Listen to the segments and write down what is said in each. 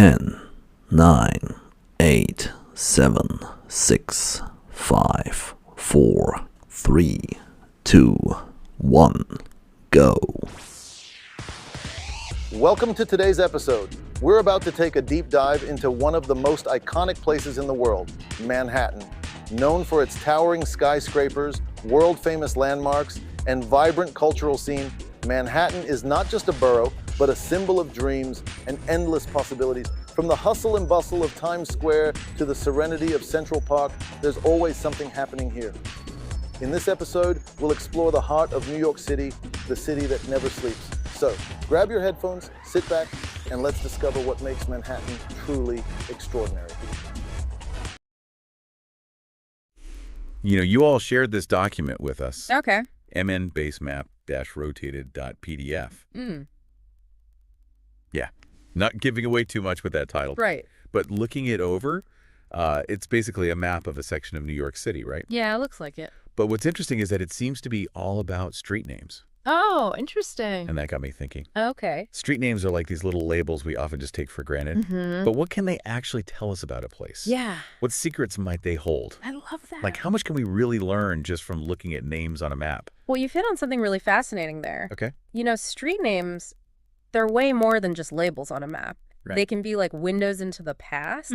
10, 9, 8, 7, 6, 5, 4, 3, 2, 1, go. Welcome to today's episode. We're about to take a deep dive into one of the most iconic places in the world, Manhattan. Known for its towering skyscrapers, world-famous landmarks, and vibrant cultural scene, Manhattan is not just a borough, but a symbol of dreams and endless possibilities. From the hustle and bustle of Times Square to the serenity of Central Park, there's always something happening here. In this episode, we'll explore the heart of New York City, the city that never sleeps. So, grab your headphones, sit back, and let's discover what makes Manhattan truly extraordinary. You know, you all shared this document with us. Okay. mnbasemap-rotated.pdf. Yeah. Not giving away too much with that title. Right. But looking it over, it's basically a map of a section of New York City, right? Yeah, it looks like it. But what's interesting is that it seems to be all about street names. Oh, interesting. And that got me thinking. Okay. Street names are like these little labels we often just take for granted. But what can they actually tell us about a place? Yeah. What secrets might they hold? I love that. Like, how much can we really learn just from looking at names on a map? Well, you've hit on something really fascinating there. Okay. You know, street names, they're way more than just labels on a map. Right. They can be like windows into the past,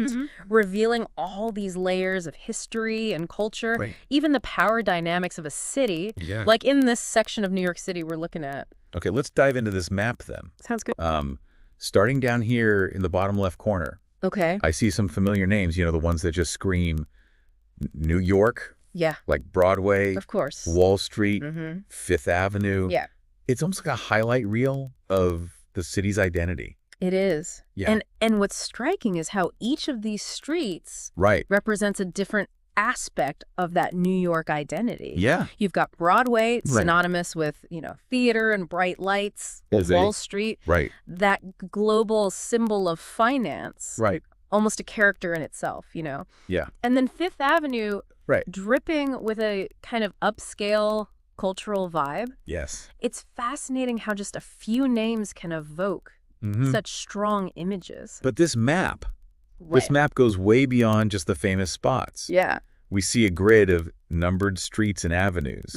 revealing all these layers of history and culture, Right. even the power dynamics of a city, Yeah. like in this section of New York City we're looking at. Okay, let's dive into this map then. Sounds good. Starting down here in the bottom left corner, Okay. I see some familiar names, you know, the ones that just scream New York, Yeah, like Broadway, of course. Wall Street, Fifth Avenue. Yeah, It's almost like a highlight reel of the city's identity. it is. Yeah. And what's striking is how each of these streets Right. represents a different aspect of that New York identity. Yeah. You've got Broadway, Right. synonymous with, you know, theater and bright lights. Is Wall a- Street, Right. that global symbol of finance, Right. almost a character in itself, you know. Yeah. And then Fifth Avenue, Right. dripping with a kind of upscale cultural vibe. Yes. It's fascinating how just a few names can evoke such strong images. But this map Right. goes way beyond just the famous spots. Yeah. We see a grid of numbered streets and avenues,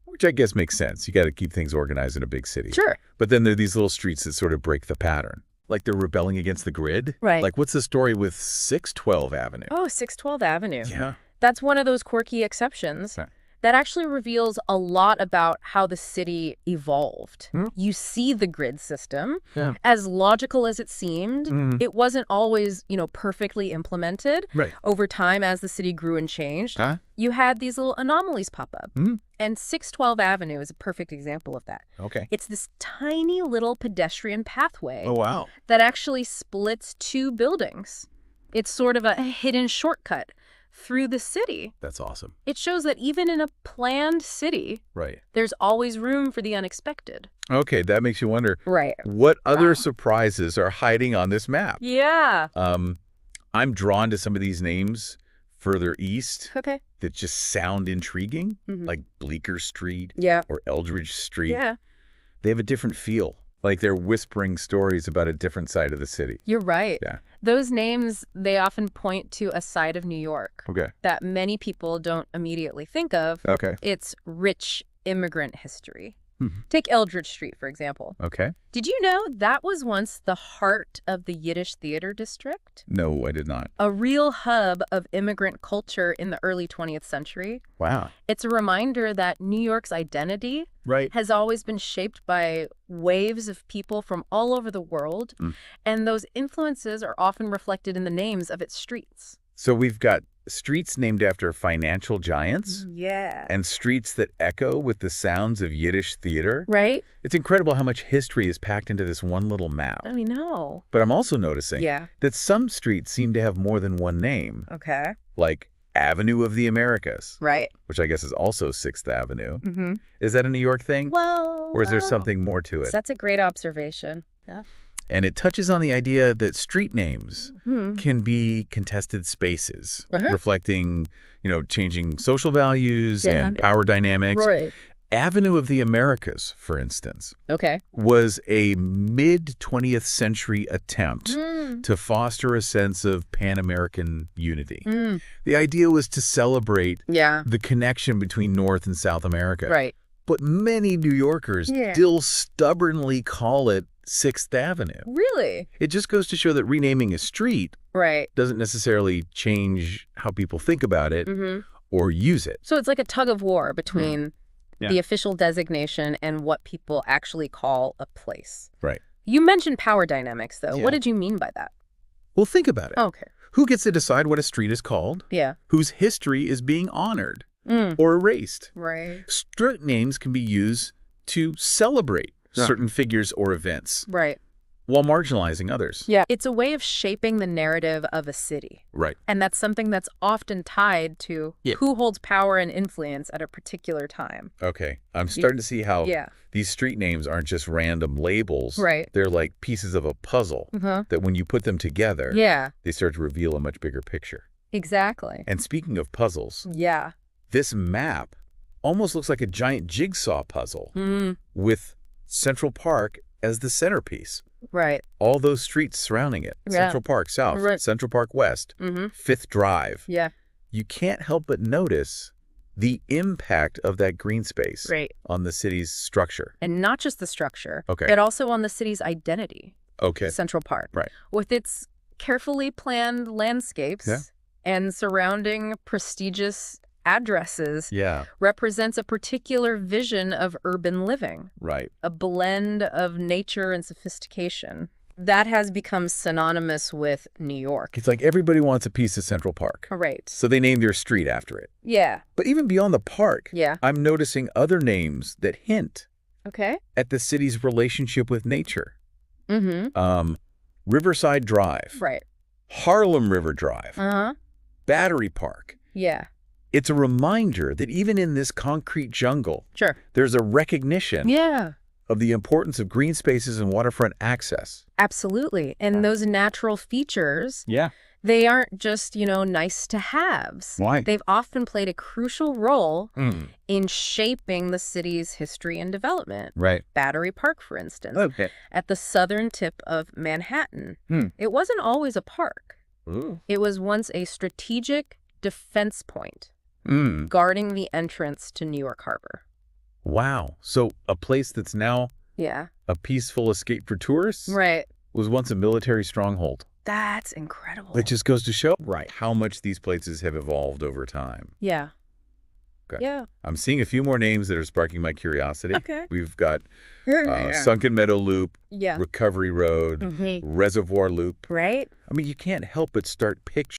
which I guess makes sense. You got to keep things organized in a big city. Sure. But then there are these little streets that sort of break the pattern. Like they're rebelling against the grid. Right. Like, what's the story with 612 Avenue? Oh, 612 Avenue. Yeah. That's one of those quirky exceptions Okay. that actually reveals a lot about how the city evolved. You see the grid system. Yeah. As logical as it seemed, it wasn't always, you know, perfectly implemented. Right. Over time, as the city grew and changed, Huh? you had these little anomalies pop up. And 612 Avenue is a perfect example of that. Okay. It's this tiny little pedestrian pathway Oh, wow. that actually splits two buildings. It's sort of a hidden shortcut through the city. That's awesome. It shows that even in a planned city, Right. there's always room for the unexpected. Okay, that makes you wonder, Right. what other surprises are hiding on this map? Yeah. I'm drawn to some of these names further east Okay. that just sound intriguing, like Bleecker Street Yeah. or Eldridge Street. Yeah. They have a different feel, like they're whispering stories about a different side of the city. You're right. Yeah. Those names, they often point to a side of New York Okay. that many people don't immediately think of. Okay. It's rich immigrant history. Take Eldridge Street, for example. Okay. Did you know that was once the heart of the Yiddish theater district? No, I did not. A real hub of immigrant culture in the early 20th century. Wow. It's a reminder that New York's identity Right. has always been shaped by waves of people from all over the world, and those influences are often reflected in the names of its streets. So we've got streets named after financial giants Yeah. and streets that echo with the sounds of Yiddish theater. Right? It's incredible how much history is packed into this one little map. I know. But I'm also noticing Yeah. that some streets seem to have more than one name, Okay. like Avenue of the Americas, Right. which I guess is also 6th Avenue. Mm-hmm. Is that a New York thing? Well, Or is there something more to it? That's a great observation. Yeah. And it touches on the idea that street names can be contested spaces, reflecting, you know, changing social values and power dynamics. Right. Avenue of the Americas, for instance, Okay. was a mid-20th century attempt to foster a sense of Pan-American unity. The idea was to celebrate Yeah. the connection between North and South America. Right. But many New Yorkers still stubbornly call it 6th Avenue. Really? It just goes to show that renaming a street Right. doesn't necessarily change how people think about it or use it. So it's like a tug of war between Yeah. the official designation and what people actually call a place. Right. You mentioned power dynamics, though. Yeah. What did you mean by that? Well, think about it. Okay. Who gets to decide what a street is called? Yeah. Whose history is being honored Mm. or erased? Right. Street names can be used to celebrate certain figures or events Right. while marginalizing others. Yeah. It's a way of shaping the narrative of a city. Right. And that's something that's often tied to Yeah. who holds power and influence at a particular time. Okay. I'm starting to see how Yeah. these street names aren't just random labels. Right. They're like pieces of a puzzle that when you put them together, Yeah. they start to reveal a much bigger picture. Exactly. And speaking of puzzles, Yeah. this map almost looks like a giant jigsaw puzzle Mm. with Central Park as the centerpiece. Right. All those streets surrounding it. Yeah. Central Park South, Right. Central Park West, Mm-hmm. Fifth Drive. Yeah. You can't help but notice the impact of that green space Right. on the city's structure. And not just the structure, Okay. but also on the city's identity. Okay. Central Park. Right. With its carefully planned landscapes Yeah. and surrounding prestigious addresses Yeah, represents a particular vision of urban living, right. a blend of nature and sophistication. That has become synonymous with New York. It's like everybody wants a piece of Central Park. Right. So they named their street after it. Yeah. But even beyond the park, Yeah. I'm noticing other names that hint Okay. at the city's relationship with nature. Mm-hmm. Riverside Drive, Right. Harlem River Drive, Uh-huh. Battery Park. Yeah. It's a reminder that even in this concrete jungle, Sure. there's a recognition Yeah. of the importance of green spaces and waterfront access. Absolutely. And those natural features, Yeah. they aren't just, nice to haves. Why? They've often played a crucial role Mm. in shaping the city's history and development. Right. Battery Park, for instance, Okay. at the southern tip of Manhattan. Hmm. It wasn't always a park. Ooh. It was once a strategic defense point Mm. guarding the entrance to New York Harbor. Wow. So a place that's now Yeah. a peaceful escape for tourists Right. was once a military stronghold. That's incredible. It just goes to show how much these places have evolved over time. Yeah. Okay. Yeah. I'm seeing a few more names that are sparking my curiosity. Okay. We've got Sunken Meadow Loop, Yeah. Recovery Road, Mhm. Reservoir Loop. Right? I mean, you can't help but start picturing